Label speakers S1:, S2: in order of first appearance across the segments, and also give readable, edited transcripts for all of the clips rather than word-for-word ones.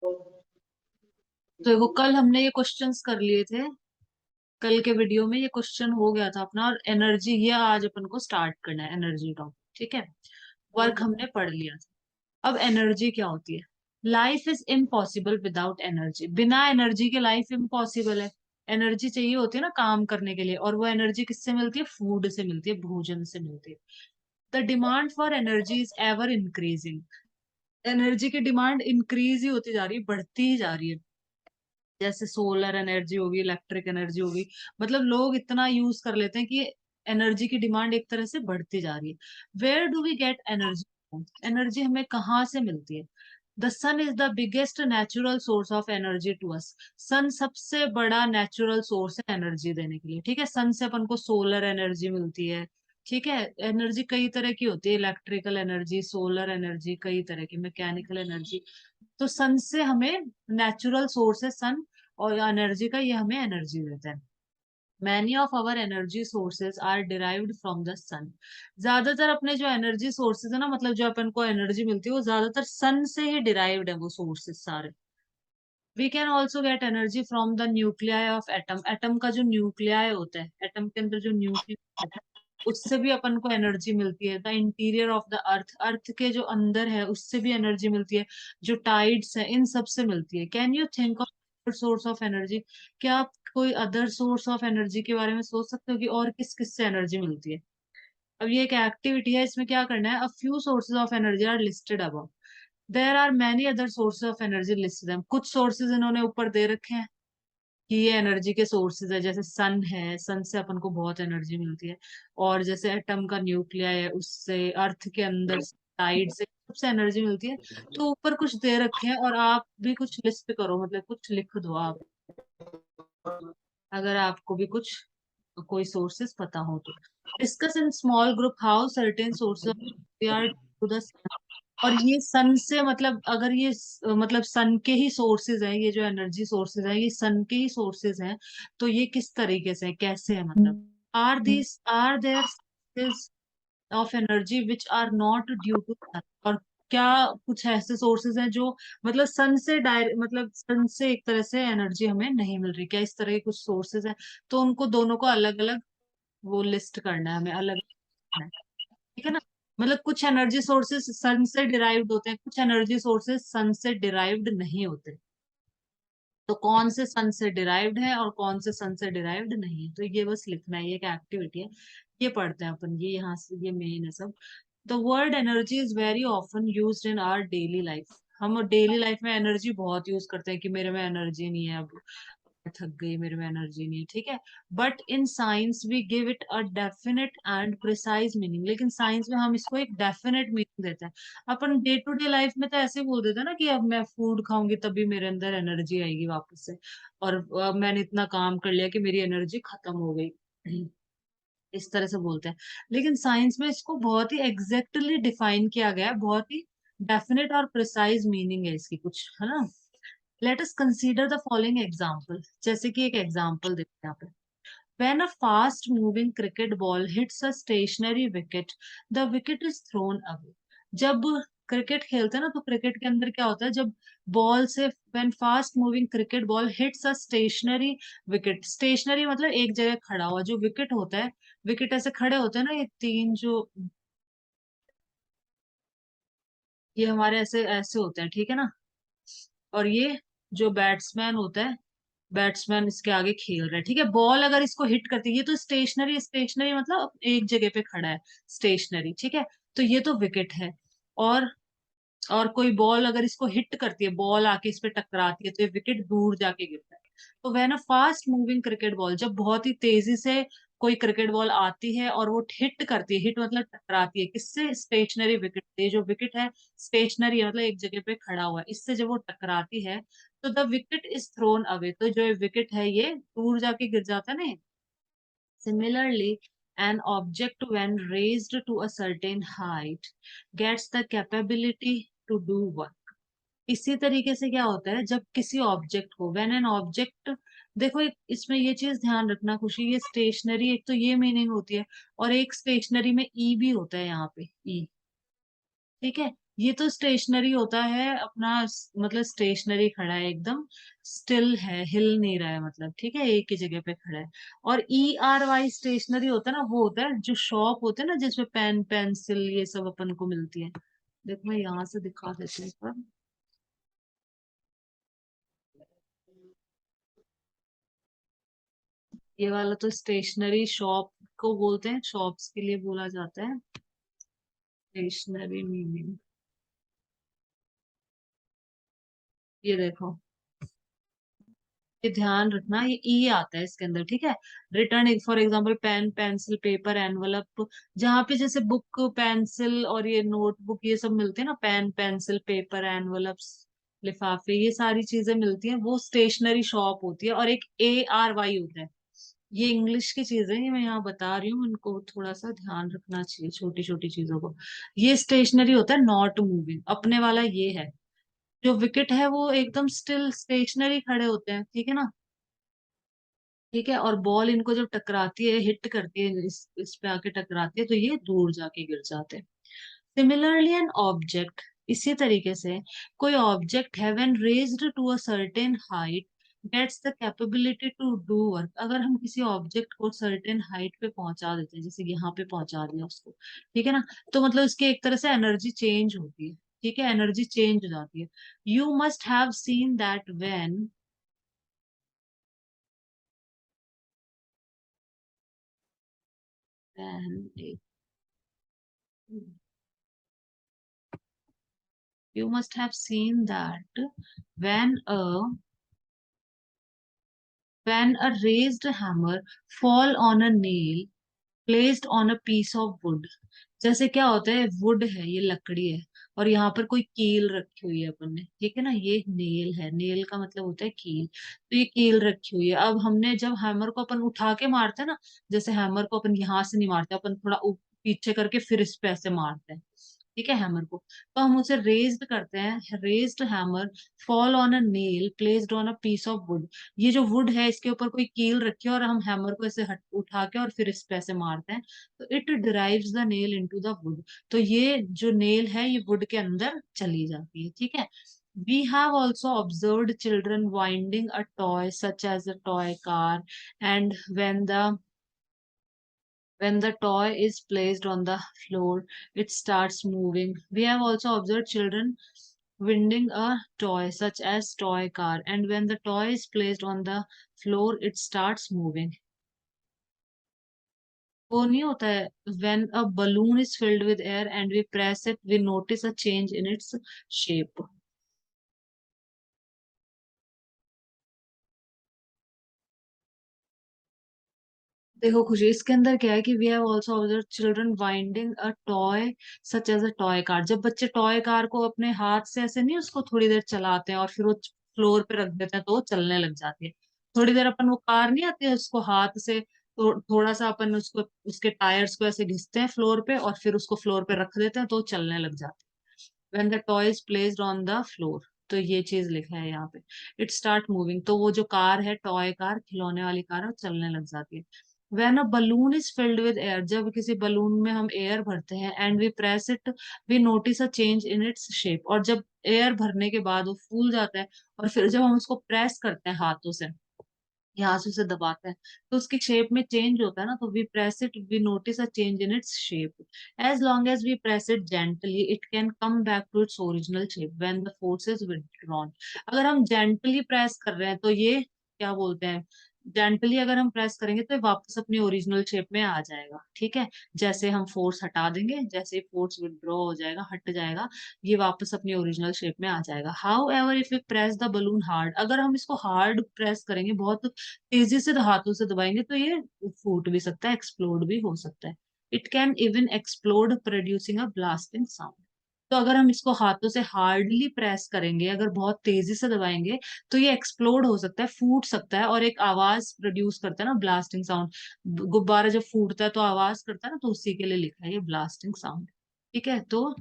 S1: तो देखो कल हमने ये क्वेश्चंस कर लिए थे। कल के वीडियो में ये क्वेश्चन हो गया था अपना, और एनर्जी ये आज अपन को स्टार्ट करना है, एनर्जी टॉपिक। ठीक है, वर्क हमने पढ़ लिया था। अब एनर्जी क्या होती है? Life is impossible without energy. बिना एनर्जी के लाइफ इम्पॉसिबल है। एनर्जी चाहिए होती है ना काम करने के लिए, और वो एनर्जी किससे मिलती है? फूड से मिलती है, भोजन से मिलती है। The demand for energy is ever increasing. Energy की डिमांड इंक्रीज ही होती जा रही है, बढ़ती ही जा रही है। जैसे सोलर एनर्जी होगी, इलेक्ट्रिक एनर्जी होगी, मतलब लोग इतना यूज कर लेते हैं कि एनर्जी की डिमांड एक तरह से बढ़ती जा रही है। Where do we get energy? Energy हमें कहाँ से मिलती है? The sun is the biggest natural source of energy to us. Sun सबसे बड़ा नेचुरल सोर्स है एनर्जी देने के लिए। ठीक है, सन से अपन को सोलर एनर्जी मिलती है। ठीक है, एनर्जी कई तरह की होती है, इलेक्ट्रिकल एनर्जी, सोलर एनर्जी, कई तरह की, मैकेनिकल एनर्जी। तो सन से हमें नेचुरल सोर्स है सन, और एनर्जी का, ये हमें एनर्जी देता है। Many of our energy sources are derived from the sun. ज्यादातर अपने जो एनर्जी सोर्सेज है ना, मतलब जो अपन को एनर्जी मिलती है, वो ज्यादातर सन से ही डिराइव्ड है, वो सोर्सेज सारे। We can also get energy from the nuclei of atom. Atom का जो न्यूक्लियाई होता है, एटम के अंदर जो न्यूक्लियस होता है, उससे भी अपन को एनर्जी मिलती है। The interior of the earth, earth के जो अंदर है उससे भी एनर्जी मिलती है। जो टाइड्स है, इन सब से मिलती है। Can you think of source of energy? क्या आप कोई अदर सोर्स ऑफ एनर्जी के बारे में सोच सकते हो कि और किस किस से एनर्जी मिलती है? अब ये एक एक्टिविटी है, इसमें क्या करना है, a few sources of energy are listed above. There are many other sources of energy listed. हैं कुछ सोर्सेज इन्होंने ऊपर दे रखे हैं कि ये एनर्जी के सोर्सेज है। जैसे सन है, सन से अपन को बहुत एनर्जी मिलती है। और जैसे एटम का न्यूक्लिया है, उससे, अर्थ के अंदर साइड से, सबसे एनर्जी मिलती है। तो ऊपर कुछ दे रखे हैं, और आप भी कुछ लिस्ट करो, मतलब कुछ लिख दो आप, अगर आपको भी कुछ कोई सोर्सेस पता हो तो। Discuss in small group how certain sources are to the. और ये सन से, मतलब अगर ये मतलब सन के ही सोर्सेज हैं, ये जो एनर्जी सोर्सेज हैं ये सन के ही सोर्सेज हैं, तो ये किस तरीके से है, कैसे है, मतलब are there sources of energy which are not due to sun? और क्या कुछ ऐसे सोर्सेज हैं जो, मतलब सन से डायरेक्ट, मतलब सन से एक तरह से एनर्जी हमें नहीं मिल रही? क्या इस तरह के कुछ सोर्सेज हैं? तो उनको दोनों को अलग अलग वो लिस्ट करना है हमें, अलग करना है। ठीक है ना? मतलब कुछ एनर्जी सोर्सेस सन से डिराइव्ड होते हैं, कुछ एनर्जी सोर्सेस सन से डिराइव्ड नहीं होते। तो कौन से सन से डिराइव्ड है और कौन से सन से डिराइव्ड नहीं है, तो ये बस लिखना है, ये एक एक्टिविटी है। ये पढ़ते हैं अपन, ये यहाँ से ये मेन है सब। The word energy is very often used in our daily life. हम डेली लाइफ में एनर्जी बहुत यूज करते हैं कि मेरे में एनर्जी नहीं है, अब थक गई, मेरे में एनर्जी नहीं है। ठीक है, but in science we give it a definite and precise meaning. लेकिन साइंस में हम इसको एक डेफिनेट मीनिंग देते हैं। अपन डे टू डे लाइफ में तो ऐसे ही बोल देते हैं ना कि अब मैं फूड खाऊंगी तभी मेरे अंदर एनर्जी आएगी वापस से, और अब मैंने इतना काम कर लिया कि मेरी एनर्जी खत्म हो गई, इस तरह से बोलते हैं। लेकिन साइंस में इसको बहुत ही एग्जैक्टली डिफाइन किया गया है, बहुत ही डेफिनेट और प्रिसाइज मीनिंग है इसकी कुछ, है ना? Let us consider the following example. जैसे कि एक एग्जांपल देखते हैं यहाँ पे। When a fast moving cricket ball hits a stationary wicket, the wicket is thrown away. जब क्रिकेट खेलते हैं ना, तो क्रिकेट के अंदर क्या होता है, जब बॉल से, when fast moving cricket ball hits a stationary wicket, stationery मतलब एक जगह खड़ा हुआ, जो विकेट होता है, विकेट ऐसे खड़े होते हैं ना, ये तीन जो, ये हमारे ऐसे ऐसे होते हैं, ठीक है ना? और ये जो बैट्समैन होता है, बैट्समैन इसके आगे खेल रहा है। ठीक है, बॉल अगर इसको हिट करती है, ये तो स्टेशनरी, स्टेशनरी मतलब एक जगह पे खड़ा है, स्टेशनरी। ठीक है, तो ये तो विकेट है। और और कोई बॉल अगर इसको हिट करती है, बॉल आके इस पे टकराती है, तो ये विकेट दूर जाके गिरता है। तो वह ना फास्ट मूविंग क्रिकेट बॉल, जब बहुत ही तेजी से कोई क्रिकेट बॉल आती है और वो हिट करती है, हिट मतलब टकराती है किससे? स्टेशनरी विकेट से। जो विकेट है स्टेशनरी है, मतलब एक जगह पे खड़ा हुआ है, इससे जब वो टकराती है, तो the wicket is thrown away, तो जो विकेट है ये दूर जाके गिर जाता है ना। Similarly, an object when raised to a certain height gets the capability to do work. इसी तरीके से क्या होता है, जब किसी ऑब्जेक्ट को, व्हेन एन ऑब्जेक्ट, देखो इसमें ये चीज ध्यान रखना खुशी, ये स्टेशनरी एक तो ये मीनिंग होती है, और एक स्टेशनरी में ई भी होता है यहाँ पे, ई। ठीक है, ये तो स्टेशनरी होता है अपना, मतलब स्टेशनरी खड़ा है एकदम, स्टिल है, हिल नहीं रहा है, मतलब ठीक है, एक ही जगह पे खड़ा है। और ERY स्टेशनरी होता है ना, वो होता है जो शॉप होते हैं ना जिसमें पेन पेंसिल ये सब अपन को मिलती है। देखो मैं यहाँ से दिखा देती हूँ एक बार। ये वाला तो स्टेशनरी शॉप को बोलते हैं, शॉप्स के लिए बोला जाता है स्टेशनरी मीनिंग। ये देखो, ये ध्यान रखना, ये ई आता है इसके अंदर, ठीक है। Return for example pen pencil paper envelope, जहाँ पे जैसे बुक पेंसिल और ये नोटबुक ये सब मिलते हैं ना, पेन पेंसिल पेपर एनवलप्स लिफाफे, ये सारी चीजें मिलती हैं, वो स्टेशनरी शॉप होती है। और एक ARY होता है, ये इंग्लिश की चीजें, ये मैं यहाँ बता रही हूँ, इनको थोड़ा सा ध्यान रखना चाहिए, छोटी छोटी चीजों को। ये स्टेशनरी होता है, नॉट मूविंग, अपने वाला ये है। जो विकेट है वो एकदम स्टिल स्टेशनरी खड़े होते हैं, ठीक है ना। ठीक है, और बॉल इनको जब टकराती है, हिट करती है, इस पे आके टकराती है, तो ये दूर जाके गिर जाते हैं। सिमिलरली एन ऑब्जेक्ट, इसी तरीके से कोई ऑब्जेक्ट है when raised to a certain height gets the capability to do work. अगर हम किसी ऑब्जेक्ट को सर्टेन हाइट पे पहुंचा देते हैं, जैसे यहाँ पे पहुंचा दिया उसको, ठीक है ना, तो मतलब इसकी एक तरह से एनर्जी चेंज होती है, ठीक है, एनर्जी चेंज हो जाती है। You must have seen that when, you must have seen that when a when a raised hammer fall on a nail placed on a piece of wood। जैसे क्या होता है, वुड है, ये लकड़ी है, और यहाँ पर कोई कील रखी हुई है अपन ने, ठीक है ना, ये नेल है, नेल का मतलब होता है कील, तो ये कील रखी हुई है। अब हमने जब हैमर को अपन उठा के मारते हैं ना, जैसे हैमर को अपन यहाँ से नहीं मारते, अपन थोड़ा पीछे करके फिर इस पे ऐसे मारते हैं, ठीक है, हैमर को, तो हम उसे रेज्ड करते हैं, raised hammer fall on a nail placed on a piece of wood. ये जो वुड है इसके ऊपर कोई कील रखी है और हम हैमर को ऐसे उठा के और फिर इस पे ऐसे मारते हैं, तो it drives the nail into the wood. तो ये जो नेल है ये वुड के अंदर चली जाती है, ठीक है। We have also observed children winding a toy such as a toy car, and when the toy is placed on the floor, it starts moving. We have also observed children winding a toy such as toy car, and when the toy is placed on the floor, it starts moving. वो नहीं होता है, when a balloon is filled with air and we press it, we notice a change in its shape. देखो खुशी, इसके अंदर क्या है कि we have also observe children winding a toy such as a toy car. जब बच्चे toy car को अपने हाथ से ऐसे नहीं उसको थोड़ी देर चलाते हैं और फिर वो फ्लोर पे रख देते हैं तो वो चलने लग जाती है। थोड़ी देर अपन वो कार नहीं आती है उसको हाथ से, तो थोड़ा सा अपन उसको उसके टायर्स को ऐसे घिसते हैं फ्लोर पे और फिर उसको फ्लोर पे रख देते हैं तो वो चलने लग जाती है। When the toy is placed on the floor, तो ये चीज लिखा है यहाँ पे, इट स्टार्ट मूविंग, तो वो जो कार है टॉय कार, खिलौने वाली कार है, वो चलने लग जाती है। When a balloon is filled with air, जब किसी बलून में हम एयर भरते हैं and we press it, we notice a change in its shape. और जब एयर भरने के बाद वो फूल जाता है और फिर जब हम उसको प्रेस करते हैं हाथों से, यहाँ से उसे दबाते हैं, तो उसकी शेप में चेंज होता है ना, तो we press it, we notice a change in its shape. As long as we press it gently it can come back to its original shape when the force is withdrawn. अगर हम gently press कर रहे हैं तो ये क्या बोलते हैं, जेंटली अगर हम प्रेस करेंगे तो ये वापस अपनी ओरिजिनल शेप में आ जाएगा, ठीक है। जैसे हम फोर्स हटा देंगे, जैसे फोर्स विथड्रॉ हो जाएगा, हट जाएगा, ये वापस अपनी ओरिजिनल शेप में आ जाएगा। How ever if you press the balloon hard, अगर हम इसको हार्ड प्रेस करेंगे, बहुत तेजी से हाथों से दबाएंगे, तो ये फूट भी सकता है, एक्सप्लोड भी हो सकता है। It can even explode producing a blasting sound. तो अगर हम इसको हाथों से हार्डली प्रेस करेंगे, अगर बहुत तेजी से दबाएंगे, तो ये एक्सप्लोड हो सकता है, फूट सकता है और एक आवाज प्रोड्यूस करता है ना, ब्लास्टिंग साउंड। गुब्बारा जब फूटता है तो आवाज करता है ना, तो उसी के लिए लिखा है ये ब्लास्टिंग साउंड, ठीक है। तो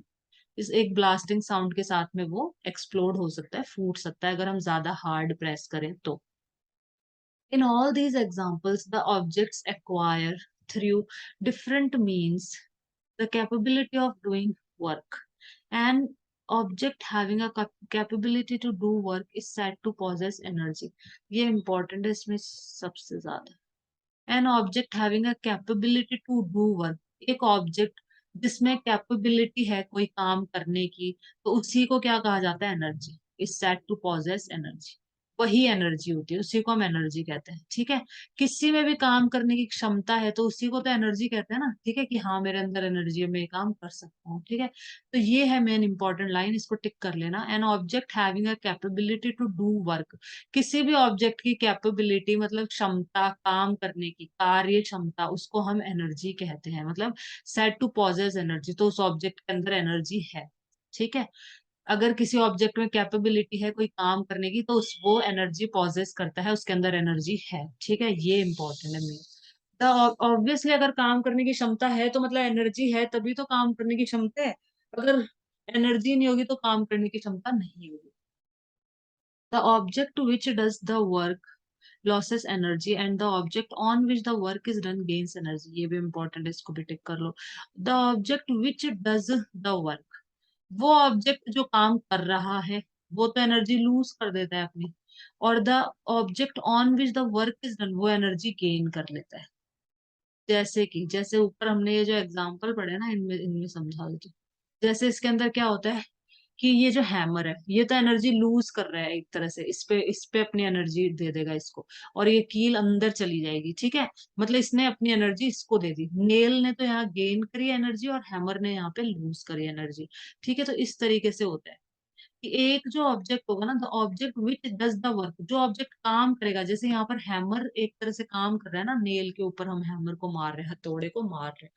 S1: इस एक ब्लास्टिंग साउंड के साथ में वो एक्सप्लोड हो सकता है, फूट सकता है, अगर हम ज्यादा हार्ड प्रेस करें तो। In all these examples, the objects acquire through different means the capability of doing work. And object having a capability to do work is said to possess energy. ये इंपॉर्टेंट है इसमें सबसे ज्यादा। An object having a capability to do work, एक object जिसमें capability है कोई काम करने की, तो उसी को क्या कहा जाता है? Energy. Is said to possess energy. वही एनर्जी होती है, उसी को हम एनर्जी कहते हैं। ठीक है, किसी में भी काम करने की क्षमता है तो उसी को तो एनर्जी कहते हैं ना। ठीक है, कि हाँ मेरे अंदर एनर्जी है, मैं ये काम कर सकता हूँ। ठीक है, तो ये है मेन इंपॉर्टेंट लाइन, इसको टिक कर लेना। An object having a capability to do work, किसी भी ऑब्जेक्ट की कैपेबिलिटी मतलब क्षमता, काम करने की कार्य क्षमता, उसको हम एनर्जी कहते हैं। मतलब सेड टू पॉजेस एनर्जी, तो उस ऑब्जेक्ट के अंदर एनर्जी है। ठीक है, अगर किसी ऑब्जेक्ट में कैपेबिलिटी है कोई काम करने की, तो उस वो एनर्जी पॉजेस करता है, उसके अंदर एनर्जी है। ठीक है, ये इंपॉर्टेंट है मेन। तो ऑब्वियसली अगर काम करने की क्षमता है तो मतलब एनर्जी है, तभी तो काम करने की क्षमता है। अगर एनर्जी नहीं होगी तो काम करने की क्षमता नहीं होगी। The object which does the work losses energy and the object on which the work is done gains energy। ये भी इंपॉर्टेंट है, इसको भी टिक कर लो। the object which does the work, वो ऑब्जेक्ट जो काम कर रहा है वो तो एनर्जी लूज कर देता है अपनी, और the object on which the work is done वो एनर्जी गेन कर लेता है। जैसे कि जैसे ऊपर हमने ये जो एग्जांपल पढ़े ना, इनमें इनमें समझा देती हूँ। जैसे इसके अंदर क्या होता है कि ये जो हैमर है ये तो एनर्जी लूज कर रहा है एक तरह से, इस पे अपनी एनर्जी दे देगा इसको, और ये कील अंदर चली जाएगी। ठीक है, मतलब इसने अपनी एनर्जी इसको दे दी, नेल ने तो यहाँ गेन करी एनर्जी और हैमर ने यहाँ पे लूज करी एनर्जी। ठीक है, तो इस तरीके से होता है कि एक जो ऑब्जेक्ट होगा ना, the object which does the work, जो ऑब्जेक्ट काम करेगा, जैसे यहाँ पर हैमर एक तरह से काम कर रहा है ना, नेल के ऊपर हम हैमर को मार रहे हैं, हथौड़े को मार रहे हैं।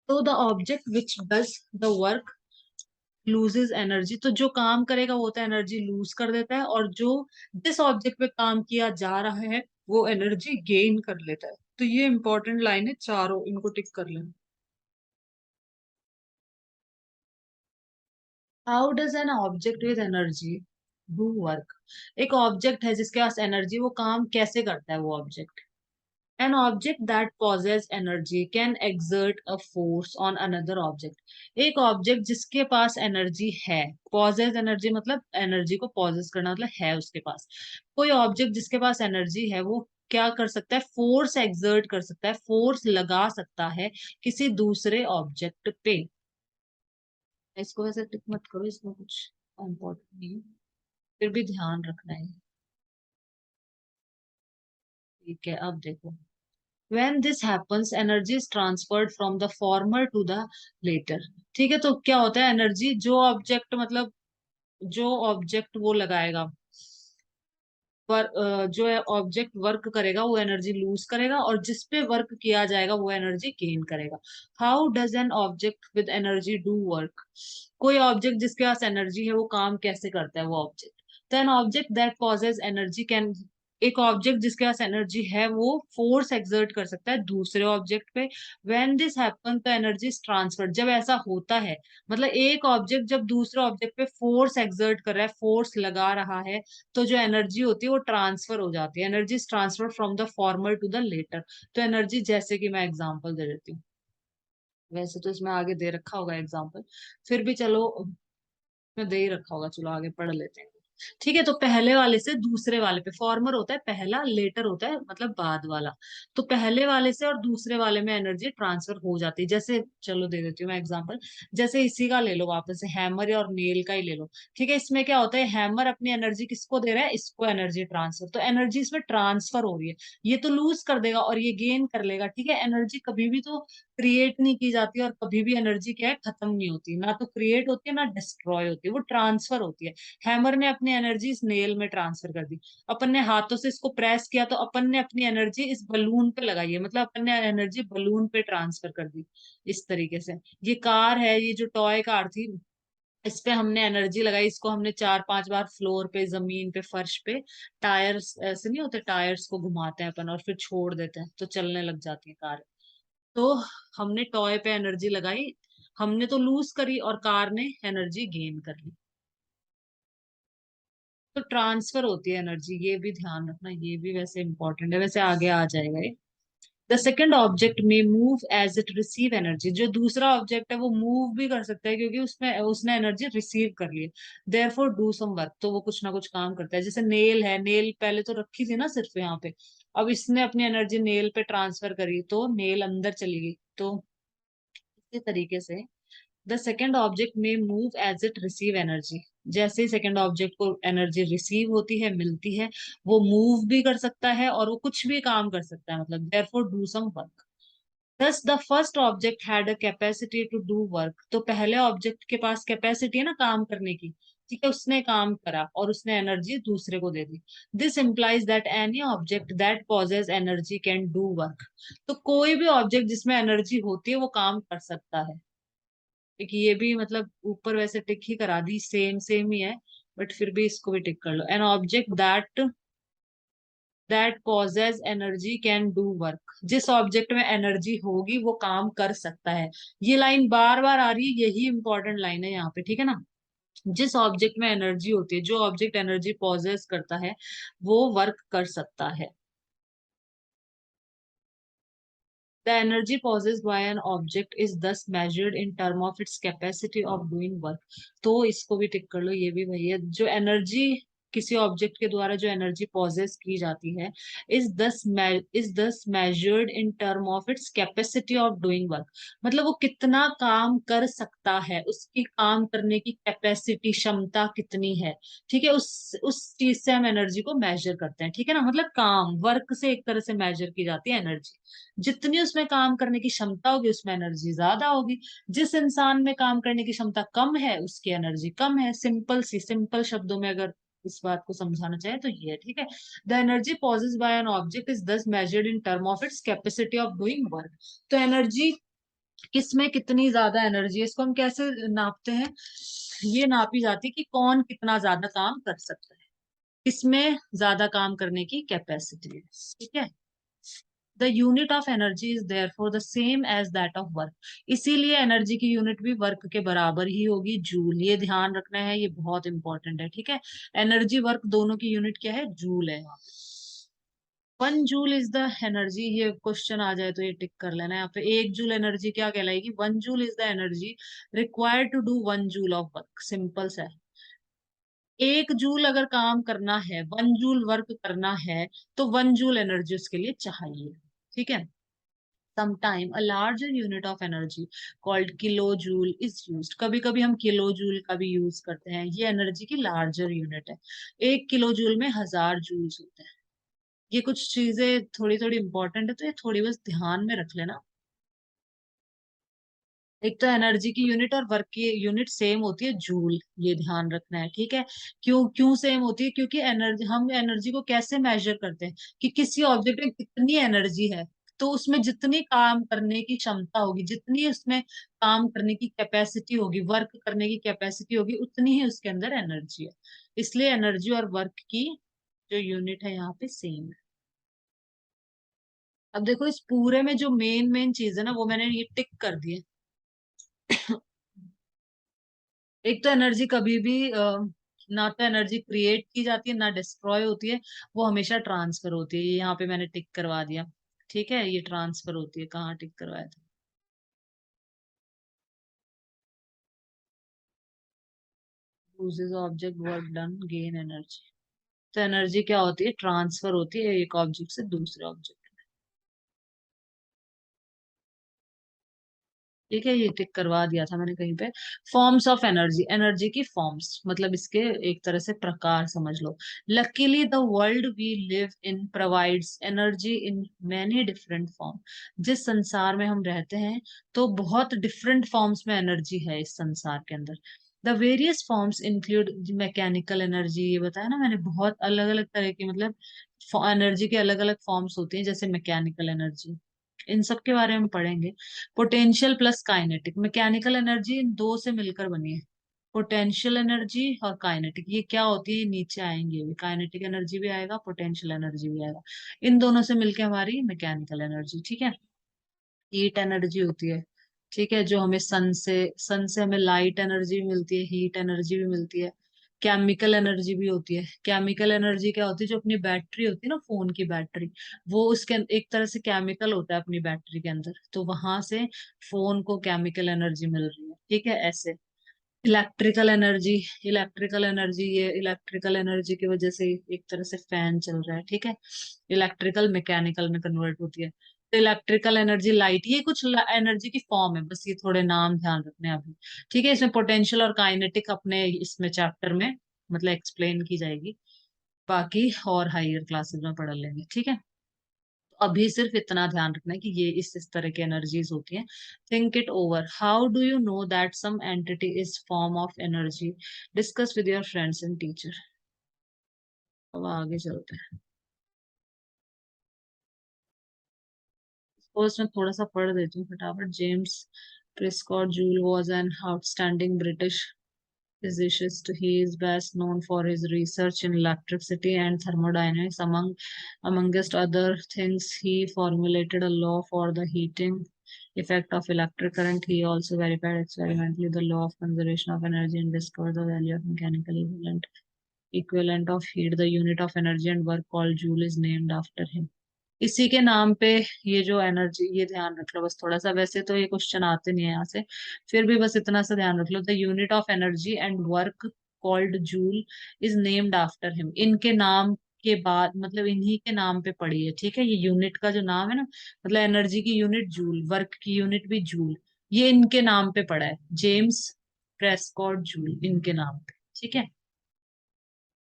S1: तो the object which does the work loses energy, तो जो काम करेगा वो तो एनर्जी लूज कर देता है, और जो जिस ऑब्जेक्ट पे काम किया जा रहा है वो एनर्जी गेन कर लेता है। तो ये इंपॉर्टेंट लाइन है चारों, इनको टिक कर लेना। How does an object with energy do work, एक ऑब्जेक्ट है जिसके पास एनर्जी, वो काम कैसे करता है वो object? An object that possesses energy can exert a force on another object। एक ऑब्जेक्ट जिसके पास एनर्जी है, पॉजेस एनर्जी मतलब एनर्जी को पॉजेस करना, मतलब है उसके पास। कोई ऑब्जेक्ट जिसके पास एनर्जी है वो क्या कर सकता है? फोर्स एक्सर्ट कर सकता है, फोर्स लगा सकता है किसी दूसरे ऑब्जेक्ट पे। इसको वैसे टिक मत करो, इसमें कुछ इम्पोर्टेंट नहीं है, फिर भी ध्यान रखना है। ठीक है, अब देखो, when this happens energy is transferred from the former to the later। ठीक है, तो क्या होता है? एनर्जी जो ऑब्जेक्ट मतलब जो ऑब्जेक्ट वो लगाएगा, पर जो ऑब्जेक्ट वर्क करेगा वो एनर्जी लूज करेगा, और जिस पे वर्क किया जाएगा वो एनर्जी गेन करेगा। How does an object with energy do work, कोई ऑब्जेक्ट जिसके पास एनर्जी है वो काम कैसे करता है वो ऑब्जेक्ट? तो an object that possesses energy can, एक ऑब्जेक्ट जिसके पास एनर्जी है वो फोर्स एक्सर्ट कर सकता है दूसरे ऑब्जेक्ट पे। व्हेन दिस हैपन तो एनर्जी इज ट्रांसफर्ड, जब ऐसा होता है मतलब एक ऑब्जेक्ट जब दूसरे ऑब्जेक्ट पे फोर्स एक्सर्ट कर रहा है, फोर्स लगा रहा है, तो जो एनर्जी होती है वो ट्रांसफर हो जाती है। Energy transfer from the former to the latter. तो एनर्जी जैसे कि मैं एग्जांपल दे देती हूँ, वैसे तो इसमें आगे दे रखा होगा एग्जांपल, फिर भी चलो, मैं दे ही रखा होगा, चलो आगे पढ़ लेते हैं। ठीक है, तो पहले वाले से दूसरे वाले पे, फॉर्मर होता है पहला, लेटर होता है मतलब बाद वाला। तो पहले वाले से और दूसरे वाले में एनर्जी ट्रांसफर हो जाती है। जैसे चलो दे देती हूँ मैं एग्जांपल, जैसे इसी का ले लो वापस से, हैमर और नेल का ही ले लो। ठीक है, इसमें क्या होता है? हैमर अपनी एनर्जी किसको दे रहा है? इसको एनर्जी ट्रांसफर, तो एनर्जी इसमें ट्रांसफर हो रही है। ये तो लूज कर देगा और ये गेन कर लेगा। ठीक है, एनर्जी कभी भी तो क्रिएट नहीं की जाती, और कभी भी एनर्जी क्या है, खत्म नहीं होती, ना तो क्रिएट होती है ना डिस्ट्रॉय होती है, वो ट्रांसफर होती है। हैमर ने अपनी एनर्जी इस नेल में ट्रांसफर कर दी, अपन ने हाथों से इसको प्रेस किया तो अपन ने अपनी एनर्जी इस बलून पे लगाई है, मतलब अपन ने एनर्जी बलून पे ट्रांसफर कर दी। इस तरीके से ये कार है, ये जो टॉय कार थी, इस पे हमने एनर्जी लगाई, इसको हमने 4-5 बार फ्लोर पे, जमीन पे, फर्श पे, टायर्स ऐसे नहीं होते, टायर्स को घुमाते हैं अपन और फिर छोड़ देते हैं तो चलने लग जाती है कार। तो हमने टॉय पे एनर्जी लगाई, हमने तो लूज करी और कार ने एनर्जी गेन कर ली। तो ट्रांसफर होती है एनर्जी, ये भी ध्यान रखना, ये भी वैसे इंपॉर्टेंट है, वैसे आगे आ जाएगा ये। द सेकेंड ऑब्जेक्ट में move as it receive energy, जो दूसरा ऑब्जेक्ट है वो मूव भी कर सकता है क्योंकि उसमें उसने एनर्जी रिसीव कर ली है। देयरफॉर डू सम वर्क, तो वो कुछ ना कुछ काम करता है। जैसे नेल है, नेल पहले तो रखी थी ना सिर्फ यहाँ पे, अब इसने अपनी एनर्जी नेल पे ट्रांसफर करी तो नेल अंदर चली गई। तो इसी तरीके से द सेकेंड ऑब्जेक्ट में move as it receive energy, जैसे ही सेकेंड ऑब्जेक्ट को एनर्जी रिसीव होती है, मिलती है, वो मूव भी कर सकता है और वो कुछ भी काम कर सकता है, मतलब therefore do some work. Thus the first object had a capacity to do work, तो पहले ऑब्जेक्ट के पास कैपेसिटी है ना काम करने की, ठीक है, उसने काम करा और उसने एनर्जी दूसरे को दे दी। This implies that any object that possesses energy can do work, तो कोई भी ऑब्जेक्ट जिसमें एनर्जी होती है वो काम कर सकता है। एक ये भी मतलब ऊपर वैसे टिक ही करा दी, सेम सेम ही है, बट फिर भी इसको भी टिक कर लो। An object that possesses energy can do work, जिस ऑब्जेक्ट में एनर्जी होगी वो काम कर सकता है। ये लाइन बार बार आ रही है, यही इंपॉर्टेंट लाइन है यहाँ पे, ठीक है ना। जिस ऑब्जेक्ट में एनर्जी होती है, जो ऑब्जेक्ट एनर्जी पॉजेस करता है वो वर्क कर सकता है। The energy possessed by an object is thus measured in term of its capacity of doing work, तो इसको भी टिक कर लो, ये भी वही है। जो एनर्जी किसी ऑब्जेक्ट के द्वारा जो एनर्जी पॉजेस की जाती है is thus measured in term of its capacity of doing work, मतलब वो कितना काम कर सकता है, उसकी काम करने की कैपेसिटी, क्षमता कितनी है। ठीक है, उस चीज से हम एनर्जी को मेजर करते हैं, ठीक है ना। मतलब काम, वर्क से एक तरह से मेजर की जाती है एनर्जी। जितनी उसमें काम करने की क्षमता होगी उसमें एनर्जी ज्यादा होगी। जिस इंसान में काम करने की क्षमता कम है उसकी एनर्जी कम है। सिंपल शब्दों में अगर इस बात को समझाना चाहे तो ये है, ठीक है। The energy possessed by an object is thus measured in term of its capacity of doing work, तो एनर्जी किसमें कितनी ज्यादा एनर्जी है इसको हम कैसे नापते हैं, ये नापी जाती है कि कौन कितना ज्यादा काम कर सकता है, किसमें ज्यादा काम करने की कैपेसिटी है, ठीक है। The unit of energy is therefore the same as that of work, इसीलिए एनर्जी की यूनिट भी वर्क के बराबर ही होगी, जूल। ये ध्यान रखना है, ये बहुत इंपॉर्टेंट है, ठीक है। एनर्जी वर्क दोनों की यूनिट क्या है, जूल है यहाँ पे। 1 जूल इज द एनर्जी, ये क्वेश्चन आ जाए तो ये टिक कर लेना यहाँ पे। 1 जूल एनर्जी क्या कहलाएगी, 1 joule is the energy required to do 1 joule of work, simple सा है। 1 जूल अगर काम करना है, 1 जूल वर्क करना है, तो 1 जूल एनर्जी उसके लिए चाहिए, ठीक है। Sometime a larger unit of energy called kilojoule is used, कभी कभी हम किलोजूल का भी यूज करते हैं, ये एनर्जी की लार्जर यूनिट है। 1 किलोजूल में 1000 जूल्स होते हैं। ये कुछ चीजें थोड़ी थोड़ी इंपॉर्टेंट है, तो ये थोड़ी बस ध्यान में रख लेना। एक तो एनर्जी की यूनिट और वर्क की यूनिट सेम होती है, जूल, ये ध्यान रखना है, ठीक है। क्यों क्यों सेम होती है, क्योंकि एनर्जी, हम एनर्जी को कैसे मेजर करते हैं कि किसी ऑब्जेक्ट में कितनी एनर्जी है, तो उसमें जितनी काम करने की क्षमता होगी, जितनी उसमें काम करने की कैपेसिटी होगी, वर्क करने की कैपेसिटी होगी, उतनी ही उसके अंदर एनर्जी है। इसलिए एनर्जी और वर्क की जो यूनिट है यहाँ पे सेम है। अब देखो इस पूरे में जो मेन मेन चीज है ना वो मैंने ये टिक कर दिए। एक तो एनर्जी कभी भी ना तो एनर्जी क्रिएट की जाती है ना डिस्ट्रॉय होती है, वो हमेशा ट्रांसफर होती है। ये यहाँ पे मैंने टिक करवा दिया, ठीक है, ये ट्रांसफर होती है, कहाँ टिक करवाया था। Loses object work done gain energy, तो एनर्जी क्या होती है, ट्रांसफर होती है एक ऑब्जेक्ट से दूसरे ऑब्जेक्ट। ठीक है, ये टिक करवा दिया था मैंने कहीं पे। फॉर्म्स ऑफ एनर्जी, एनर्जी की फॉर्म्स मतलब इसके एक तरह से प्रकार समझ लो। Luckily the world we live in provides energy in many different form, जिस संसार में हम रहते हैं तो बहुत डिफरेंट फॉर्म्स में एनर्जी है इस संसार के अंदर। The various forms include mechanical energy, ये बताया ना मैंने, बहुत अलग अलग तरह की मतलब एनर्जी के अलग अलग फॉर्म्स होती हैं, जैसे मैकेनिकल एनर्जी, इन सब के बारे में पढ़ेंगे। Potential plus kinetic, mechanical energy in दो से मिलकर बनी है, पोटेंशियल एनर्जी और काइनेटिक। ये क्या होती है, नीचे आएंगे भी, काइनेटिक एनर्जी भी आएगा, पोटेंशियल एनर्जी भी आएगा। इन दोनों से मिलकर हमारी मैकेनिकल एनर्जी, ठीक है। हीट एनर्जी होती है, ठीक है, जो हमें सन से हमें लाइट एनर्जी भी मिलती है, हीट एनर्जी भी मिलती है। केमिकल एनर्जी भी होती है। केमिकल एनर्जी क्या होती है, जो अपनी बैटरी होती है ना, फोन की बैटरी, वो उसके एक तरह से केमिकल होता है अपनी बैटरी के अंदर, तो वहां से फोन को केमिकल एनर्जी मिल रही है, ठीक है ऐसे। इलेक्ट्रिकल एनर्जी, इलेक्ट्रिकल एनर्जी, ये इलेक्ट्रिकल एनर्जी की वजह से एक तरह से फैन चल रहा है, ठीक है। इलेक्ट्रिकल मैकेनिकल में कन्वर्ट होती है। तो इलेक्ट्रिकल एनर्जी, लाइट, ये कुछ एनर्जी की फॉर्म है, बस ये थोड़े नाम ध्यान रखने हैं अभी। ठीक है, इसमें पोटेंशियल और काइनेटिक अपने इसमें चैप्टर में मतलब एक्सप्लेन की जाएगी, बाकी और हायर क्लासेस में पढ़ लेंगे, ठीक है। अभी सिर्फ इतना ध्यान रखना है कि ये इस तरह की एनर्जीज होती हैं। Think it over, how do you know that some entity is form of energy, discuss with your friends and teacher. अब आगे चलते हैं, तो इसमें थोड़ा सा पढ़ देती हूँ फटाफट। James Prescott Joule was an outstanding British physicist. He is best known for his research in electricity and thermodynamics. Amongst other things, he formulated a law for the heating effect of electric current. He also verified experimentally the law of conservation of energy and discovered the value of mechanical equivalent of heat. The unit of energy and work called joule is named after him. इसी के नाम पे ये जो energy, ये ध्यान रख लो बस थोड़ा सा, वैसे तो ये क्वेश्चन आते नहीं है यहाँ से, फिर भी बस इतना सा ध्यान रख लो। The unit of energy and work called joule is named after him. इनके नाम के बाद मतलब इन्हीं के नाम पे पड़ी है, ठीक है। ये यूनिट का जो नाम है ना, मतलब एनर्जी की यूनिट जूल, वर्क की यूनिट भी जूल, ये इनके नाम पे पड़ा है, जेम्स प्रेस्कॉट जूल, इनके नाम पे, ठीक है।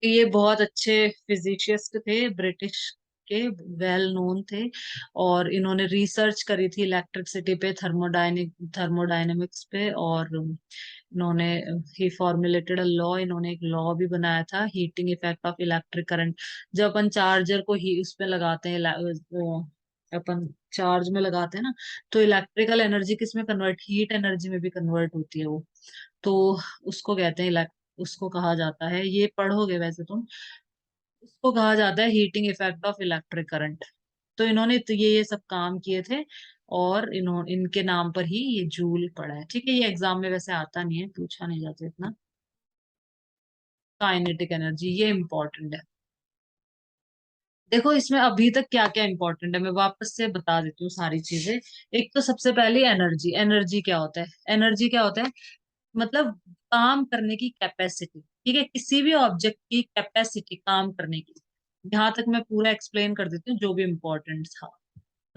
S1: ये बहुत अच्छे फिजिशिस्ट थे, ब्रिटिश के, वेल नोन थे, और इन्होंने रिसर्च करी थी इलेक्ट्रिसिटी पे, थर्मोडायनेमिक्स पे, और इन्होंने ही फॉर्मुलेटेड अ लॉ, इन्होंने एक लॉ भी बनाया था, heating effect of electric current. जब अपन चार्जर को ही उस पे लगाते हैं, अपन चार्ज में लगाते हैं ना, तो इलेक्ट्रिकल एनर्जी किस में कन्वर्ट, हीट एनर्जी में भी कन्वर्ट होती है वो, तो उसको कहते हैं उसको कहा जाता है, ये पढ़ोगे वैसे तुम, उसको कहा जाता है heating effect of electric current. तो इन्होंने तो ये सब काम किए थे, और इनके नाम पर ही ये जूल पड़ा है, ठीक है। ये एग्जाम में वैसे आता नहीं है, पूछा नहीं जाता इतना। काइनेटिक एनर्जी, ये इंपॉर्टेंट है। देखो इसमें अभी तक क्या क्या इंपॉर्टेंट है, मैं वापस से बता देती हूँ सारी चीजें। एक तो सबसे पहले एनर्जी, एनर्जी क्या होता है, एनर्जी क्या होता है, मतलब काम करने की कैपेसिटी, ठीक है, किसी भी ऑब्जेक्ट की कैपेसिटी काम करने की। यहाँ तक मैं पूरा एक्सप्लेन कर देती हूँ जो भी इम्पोर्टेंट था,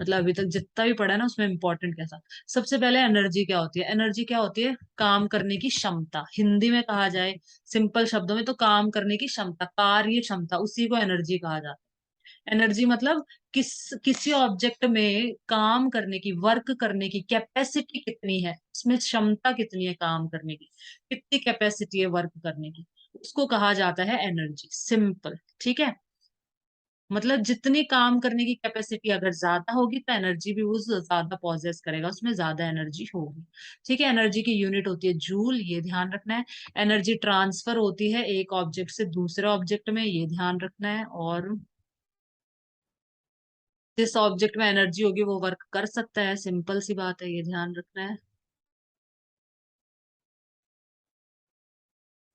S1: मतलब अभी तक जितना भी पढ़ा है ना उसमें इम्पोर्टेंट क्या था। सबसे पहले एनर्जी क्या होती है, एनर्जी क्या होती है, काम करने की क्षमता, हिंदी में कहा जाए सिंपल शब्दों में तो काम करने की क्षमता, कार्य क्षमता, उसी को एनर्जी कहा जाता है। एनर्जी मतलब किसी ऑब्जेक्ट में काम करने की, वर्क करने की कैपेसिटी कितनी है, उसमें क्षमता कितनी है काम करने की, कितनी कैपेसिटी है वर्क करने की, उसको कहा जाता है एनर्जी, सिंपल, ठीक है। मतलब जितनी काम करने की कैपेसिटी अगर ज्यादा होगी तो एनर्जी भी वो ज्यादा पॉजेस करेगा, उसमें ज्यादा एनर्जी होगी, ठीक है। एनर्जी की यूनिट होती है जूल, ये ध्यान रखना है। एनर्जी ट्रांसफर होती है एक ऑब्जेक्ट से दूसरे ऑब्जेक्ट में, ये ध्यान रखना है। और जिस ऑब्जेक्ट में एनर्जी होगी वो वर्क कर सकता है, सिंपल सी बात है, ये ध्यान रखना है,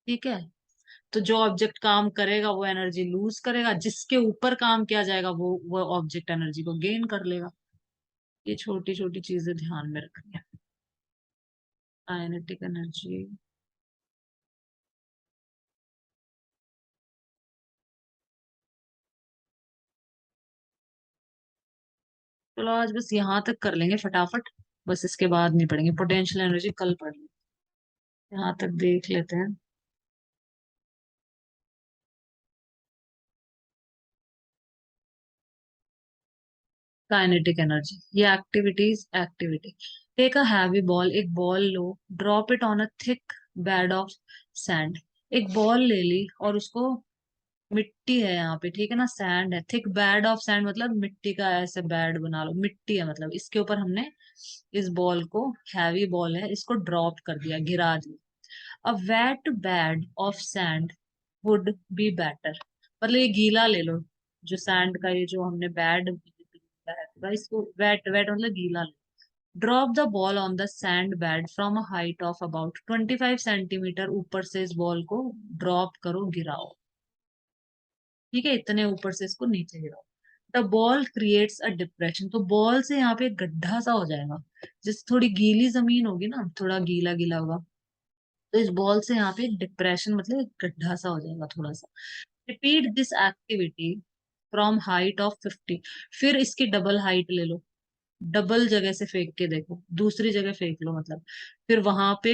S1: ठीक है। तो जो ऑब्जेक्ट काम करेगा वो एनर्जी लूज करेगा, जिसके ऊपर काम किया जाएगा वो ऑब्जेक्ट एनर्जी को गेन कर लेगा। ये छोटी छोटी चीजें ध्यान में रखनी है। काइनेटिक एनर्जी, चलो आज बस यहाँ तक कर लेंगे फटाफट, बस इसके बाद नहीं पढ़ेंगे, पोटेंशियल एनर्जी कल पढ़ लेंगे, यहाँ तक देख लेते हैं। काइनेटिक एनर्जी, ये activities, activity, take a heavy ball, एक बॉल लो, drop it on a thick bed of sand. एक बॉल ले ली और उसको, मिट्टी है यहाँ पे, ठीक है ना, सैंड है, थिक बेड ऑफ सैंड मतलब मिट्टी का ऐसे बेड बना लो, मिट्टी है मतलब, इसके ऊपर हमने इस बॉल को, हैवी बॉल है, इसको ड्रॉप कर दिया, गिरा दिया। A wet bed of sand would be better, मतलब ये गीला ले लो, जो सैंड का ये जो हमने बेड है इसको वेट, वेट मतलब गीला लो, drop the ball on the sand bed from a height of about 25 centimetre, ऊपर से इस बॉल को ड्रॉप करो, गिराओ। ठीक है, इतने ऊपर से इसको नीचे गिराओ। The ball creates a depression, तो बॉल से यहाँ पे एक गड्ढा सा हो जाएगा। जैसे थोड़ी गीली जमीन होगी ना, थोड़ा गीला गीला होगा, तो इस बॉल से यहाँ पे एक डिप्रेशन मतलब एक गड्ढा सा हो जाएगा थोड़ा सा। Repeat this activity from height of 50, फिर इसकी डबल हाइट ले लो, डबल जगह से फेंक के देखो, दूसरी जगह फेंक लो मतलब, फिर वहां पे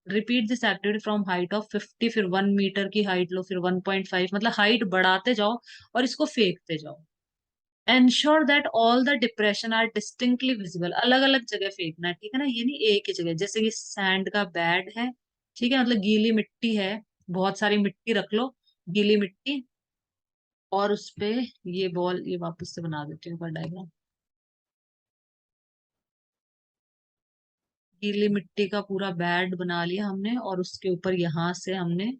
S1: repeat this activity from height of 50, फिर 1 मीटर की हाइट लो, फिर 1.5, मतलब हाइट बढ़ाते जाओ और इसको फेंकते जाओ। Ensure that all the depression are distinctly visible, अलग अलग जगह फेंकना है, ठीक है ना, ये नहीं एक ही जगह। जैसे कि सैंड का बेड है, ठीक है, मतलब गीली मिट्टी है, बहुत सारी मिट्टी रख लो, गीली मिट्टी, और उस पे ये बॉल, ये वापस से बना देती हूँ डायग्राम। गीली मिट्टी का पूरा बेड बना लिया हमने, और उसके ऊपर यहाँ से हमने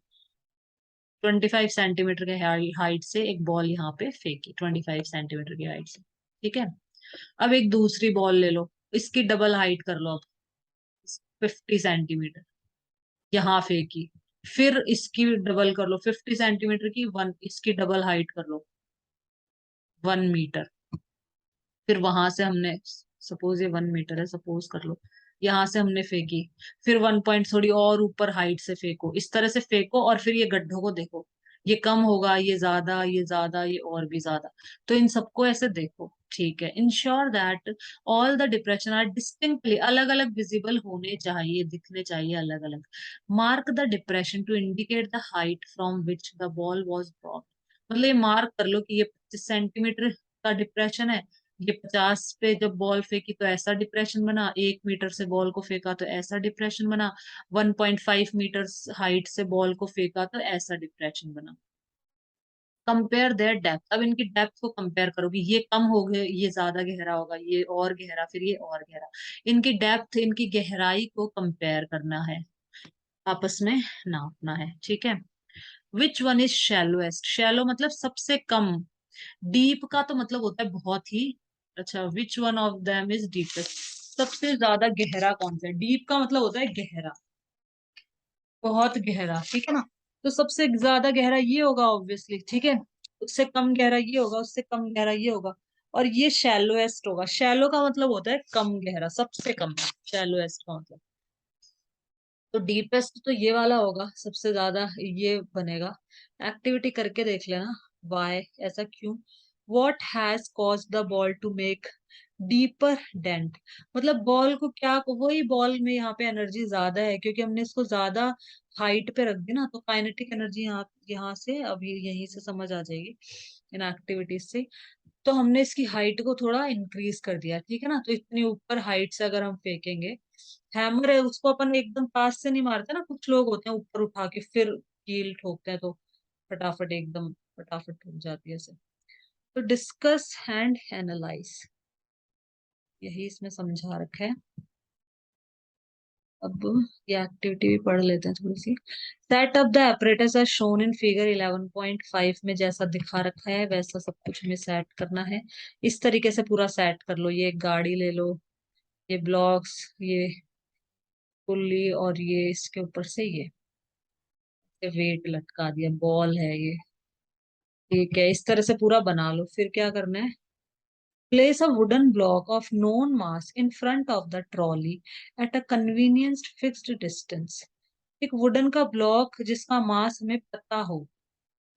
S1: 25 सेंटीमीटर के हाइट से एक बॉल यहाँ पे फेंकी, 25 सेंटीमीटर की हाइट से। ठीक है, अब एक दूसरी बॉल ले लो, इसकी डबल हाइट कर लो, अब 50 सेंटीमीटर यहाँ फेंकी, फिर इसकी डबल कर लो, 50 सेंटीमीटर की, वन इसकी डबल हाइट कर लो, 1 मीटर, फिर वहां से हमने, सपोज ये 1 मीटर है, सपोज कर लो, यहाँ से हमने फेंकी, फिर 1 पॉइंट थोड़ी और ऊपर हाइट से फेंको, इस तरह से फेंको, और फिर ये गड्ढों को देखो, ये कम होगा, ये ज्यादा, ये ज्यादा, ये और भी ज्यादा, तो इन सबको ऐसे देखो। ठीक है, ensure that all the depression are distinctly, अलग अलग विजिबल होने चाहिए, दिखने चाहिए अलग अलग। Mark the depression to indicate the height from which the ball was dropped, मतलब ये मार्क कर लो कि ये 25 सेंटीमीटर का डिप्रेशन है, ये 50 पे जब बॉल फेंकी तो ऐसा डिप्रेशन बना, 1 मीटर से बॉल को फेंका तो ऐसा डिप्रेशन बना, 1.5 मीटर हाइट से बॉल को फेंका तो ऐसा डिप्रेशन बना। कंपेयर देयर डेप्थ, अब इनकी डेप्थ को कंपेयर करो कि ये कम हो गए, ये ज्यादा गहरा होगा, ये और गहरा, फिर ये और गहरा, इनकी डेप्थ, इनकी गहराई को कंपेयर करना है, आपस में नापना है। ठीक है, विच वन इज शैलोएस्ट, शैलो मतलब सबसे कम, डीप का तो मतलब होता है बहुत ही, अच्छा, which one of them is deepest, सबसे ज्यादा गहरा कौन सा है, डीप का मतलब होता है गहरा, बहुत गहरा, ठीक है ना, तो सबसे ज्यादा गहरा ये होगा ऑब्वियसली, ठीक है, उससे कम गहरा ये होगा, उससे कम गहरा ये होगा, और ये शैलोएस्ट होगा, शैलो का मतलब होता है कम गहरा, सबसे कम, शैलोएस्ट का मतलब, तो डीपेस्ट तो ये वाला होगा, सबसे ज्यादा ये बनेगा। एक्टिविटी करके देख लेना, वाई, ऐसा क्यों, what has cause the ball to make deeper dent, मतलब बॉल को क्या, वही बॉल में यहाँ पे एनर्जी ज्यादा है क्योंकि हमने इसको ज्यादा हाइट पे रख दी ना, तो काइनेटिक एनर्जी यहाँ यहाँ से अभी यहीं से समझ आ जाएगी इन एक्टिविटीज से। तो हमने इसकी हाइट को थोड़ा इंक्रीज कर दिया, ठीक है ना, तो इतनी ऊपर हाइट से अगर हम फेंकेंगे, हैमर है उसको अपन एकदम पास से नहीं मारते ना, कुछ लोग होते हैं ऊपर उठा के फिर कील ठोकते हैं, तो फटाफट एकदम फटाफट ठोक जाती है ऐसे। तो डिस्कस एंड एनालाइज, यही इसमें समझा रखा है। अब ये एक्टिविटी भी पढ़ लेते हैं थोड़ी सी। Set up the apparatus as shown in figure 11.5 में जैसा दिखा रखा है वैसा सब कुछ हमें सेट करना है, इस तरीके से पूरा सेट कर लो, ये एक गाड़ी ले लो, ये ब्लॉक्स, ये पुल्ली, और ये इसके ऊपर से ये वेट लटका दिया, बॉल है ये, ठीक है, इस तरह से पूरा बना लो। फिर क्या करना है, place a wooden block of known mass in front of the trolley at a convenience fixed distance, एक वुडन का ब्लॉक जिसका मास हमें पता हो,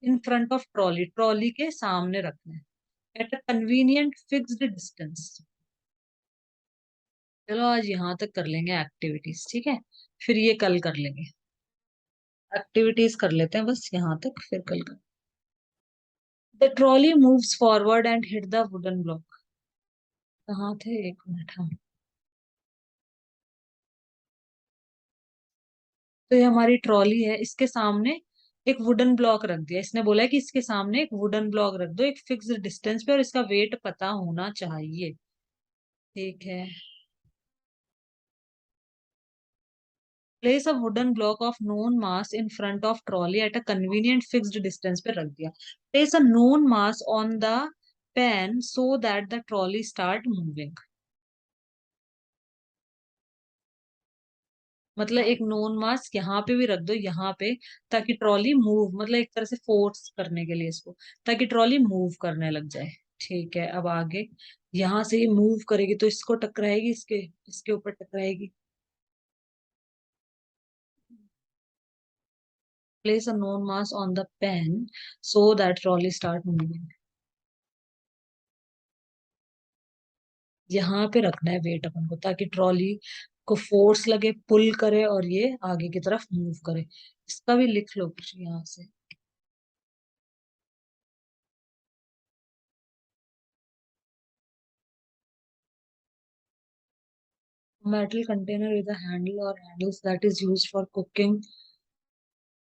S1: इन फ्रंट ऑफ ट्रॉली, ट्रॉली के सामने रखना है, eight a convenient fixed distance. चलो आज यहाँ तक कर लेंगे एक्टिविटीज, ठीक है, फिर ये कल कर लेंगे, एक्टिविटीज कर लेते हैं बस यहाँ तक, फिर कल कर। The trolley moves forward and hit the wooden block, कहाँ थे, एक मिनट, हाँ, तो ये हमारी ट्रॉली है, इसके सामने एक वुडन ब्लॉक रख दिया, इसने बोला है कि इसके सामने एक वुडन ब्लॉक रख दो एक फिक्स्ड डिस्टेंस पे, और इसका वेट पता होना चाहिए, ठीक है। Place a wooden block of known mass in front of trolley at a convenient fixed distance पे रख दिया, place a known mass on the pan so that the trolley start moving, मतलब एक नोन मास यहाँ पे भी रख दो, यहाँ पे, ताकि ट्रॉली मूव, मतलब एक तरह से फोर्स करने के लिए इसको, ताकि ट्रॉली मूव करने लग जाए। ठीक है, अब आगे यहाँ से ये मूव करेगी तो इसको टकराएगी, इसके इसके ऊपर टकराएगी। Place a known mass on the pen so that trolley start moving. यहाँ पे रखना है वेट अपन को, ताकि ट्रॉली को फोर्स लगे, पुल करे और ये आगे की तरफ मूव करे। इसका भी लिख लो कुछ यहाँ से। Metal container with a handle or handles that is used for cooking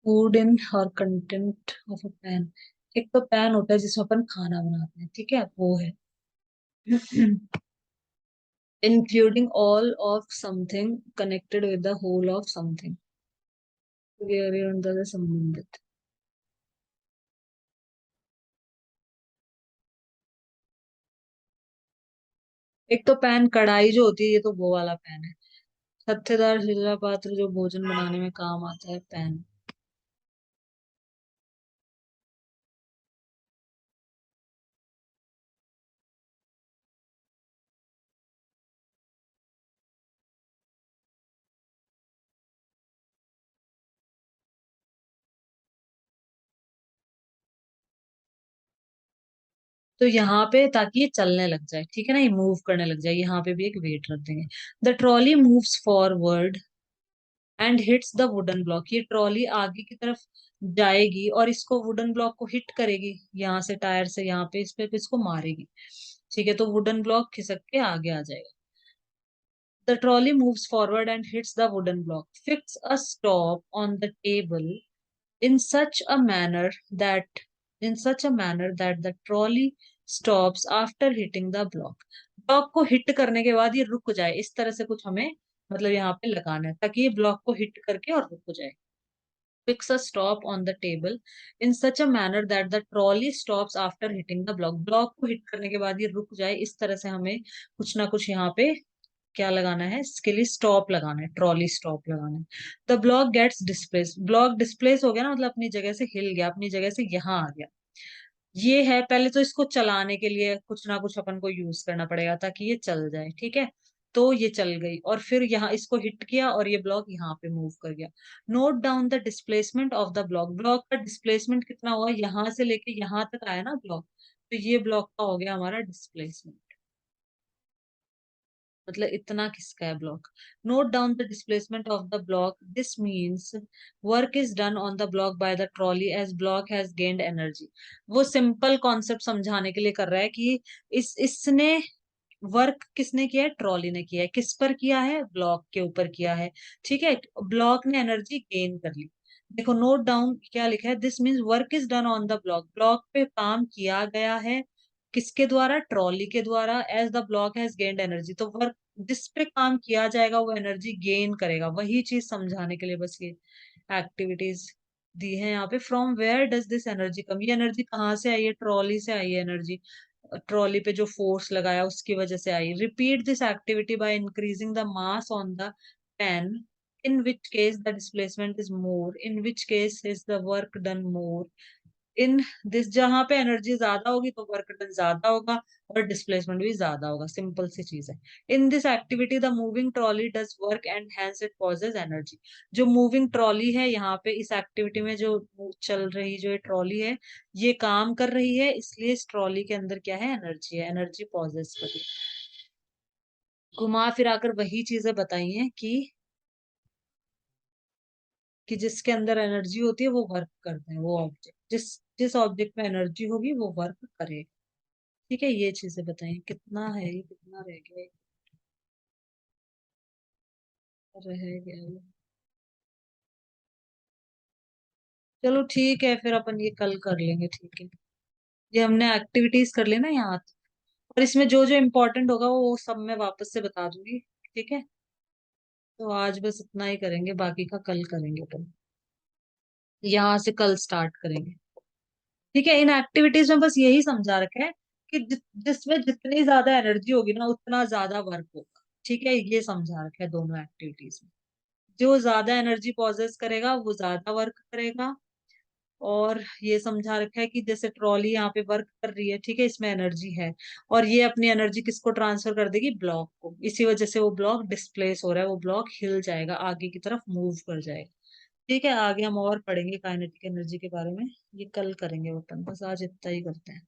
S1: food in or content of a pan. एक तो पैन होता है जिसमें अपन खाना बनाते हैं, ठीक है, वो है। Including all of something connected with the whole of something, अंदर से संबंधित। एक तो पैन, कढ़ाई जो होती है, ये तो वो वाला पैन है। छत्तेदार छिलका पात्र जो भोजन बनाने में काम आता है, पैन। तो यहाँ पे ताकि ये चलने लग जाए, ठीक है ना, ये मूव करने लग जाए, यहाँ पे भी एक वेट रख देंगे। The trolley moves forward and hits the wooden block. ये ट्रॉली आगे की तरफ जाएगी और इसको वुडन ब्लॉक को हिट करेगी, यहाँ से टायर से यहाँ पे इस पे इसको मारेगी। ठीक है, तो वुडन ब्लॉक खिसक के आगे आ जाएगा। The trolley moves forward and hits the wooden block. Fix a stop on the table in such a manner that the trolley stops after hitting the block. Block को हिट करने के बाद ये रुक जाए, इस तरह से कुछ हमें मतलब यहाँ पे लगाना है, ताकि ये ब्लॉक को हिट करके और रुक जाए। Fix a stop on the table in such a manner that the trolley stops after hitting the block. Block को हिट करने के बाद ये रुक जाए, इस तरह से हमें कुछ ना कुछ यहाँ पे क्या लगाना है, इसके लिए स्टॉप लगाना है, ट्रॉली स्टॉप लगाना है। The block gets displace. Block displace हो गया ना, मतलब अपनी जगह से हिल गया, अपनी जगह से यहाँ आ गया। ये है, पहले तो इसको चलाने के लिए कुछ ना कुछ अपन को यूज करना पड़ेगा ताकि ये चल जाए, ठीक है। तो ये चल गई और फिर यहाँ इसको हिट किया और ये ब्लॉक यहाँ पे मूव कर गया। Note down the displacement of the block. Block का डिस्प्लेसमेंट कितना हुआ, यहाँ से लेके यहाँ तक आया ना ब्लॉक, तो ये ब्लॉक का हो गया हमारा डिस्प्लेसमेंट। मतलब इतना किसका है block. Note down the displacement of the block. This means work is done on the block by the trolley as block has gained energy. वो सिंपल कॉन्सेप्ट समझाने के लिए कर रहा है कि इसने वर्क किसने किया है, ट्रॉली ने किया है। किस पर किया है, ब्लॉक के ऊपर किया है। ठीक है, ब्लॉक ने एनर्जी गेन कर ली। देखो नोट डाउन क्या लिखा है, this means work is done on the block. Block पे काम किया गया है, किसके द्वारा, ट्रॉली के द्वारा। As the block has gained energy, तो वर्क जिस पे काम किया जाएगा वो एनर्जी गेन करेगा। वही चीज समझाने के लिए बस ये एक्टिविटीज दी है यहाँ पे। From where does this energy come, ये एनर्जी कहाँ से आई है, ट्रॉली से आई है एनर्जी। ट्रॉली पे जो फोर्स लगाया उसकी वजह से आई। Repeat this activity by increasing the mass on the pan, in which case the displacement is more, in which case is the work done more। In this, जहां पे एनर्जी ज्यादा होगी तो वर्क डन ज्यादा होगा और डिस्प्लेसमेंट भी ज्यादा होगा। सिंपल सी चीज है। In this activity the moving trolley does work and hence it possesses energy. जो मूविंग ट्रॉली है यहाँ पे इस एक्टिविटी में, जो चल रही जो ये ट्रॉली है, ये काम कर रही है, इसलिए इस ट्रॉली के अंदर क्या है, एनर्जी है, एनर्जी पॉजेस कर रही है। घुमा फिरा कर वही चीजें बताई हैं कि जिसके अंदर एनर्जी होती है वो वर्क करते हैं, वो ऑब्जेक्ट, जिस जिस ऑब्जेक्ट में एनर्जी होगी वो वर्क करेगा। ठीक है, ये चीजें बताइए। कितना है ये, कितना रह गया रह गया ये। चलो ठीक है, फिर अपन ये कल कर लेंगे, ठीक है। ये हमने एक्टिविटीज कर लेना यहाँ, और इसमें जो जो इम्पोर्टेंट होगा वो सब मैं वापस से बता दूंगी, ठीक है। तो आज बस इतना ही करेंगे, बाकी का कल करेंगे अपन, यहाँ से कल स्टार्ट करेंगे। ठीक है, इन एक्टिविटीज में बस यही समझा रखा है कि जिसमें जितनी ज्यादा एनर्जी होगी ना उतना ज्यादा वर्क होगा। ठीक है, ये समझा रखा है दोनों एक्टिविटीज में। जो ज्यादा एनर्जी पॉजेस करेगा वो ज्यादा वर्क करेगा। और ये समझा रखा है कि जैसे ट्रॉली यहाँ पे वर्क कर रही है, ठीक है, इसमें एनर्जी है, और ये अपनी एनर्जी किसको ट्रांसफर कर देगी, ब्लॉक को। इसी वजह से वो ब्लॉक डिस्प्लेस हो रहा है, वो ब्लॉक हिल जाएगा, आगे की तरफ मूव कर जाएगा। ठीक है, आगे हम और पढ़ेंगे काइनेटिक एनर्जी के बारे में, ये कल करेंगे अपन, बस आज इतना ही करते हैं।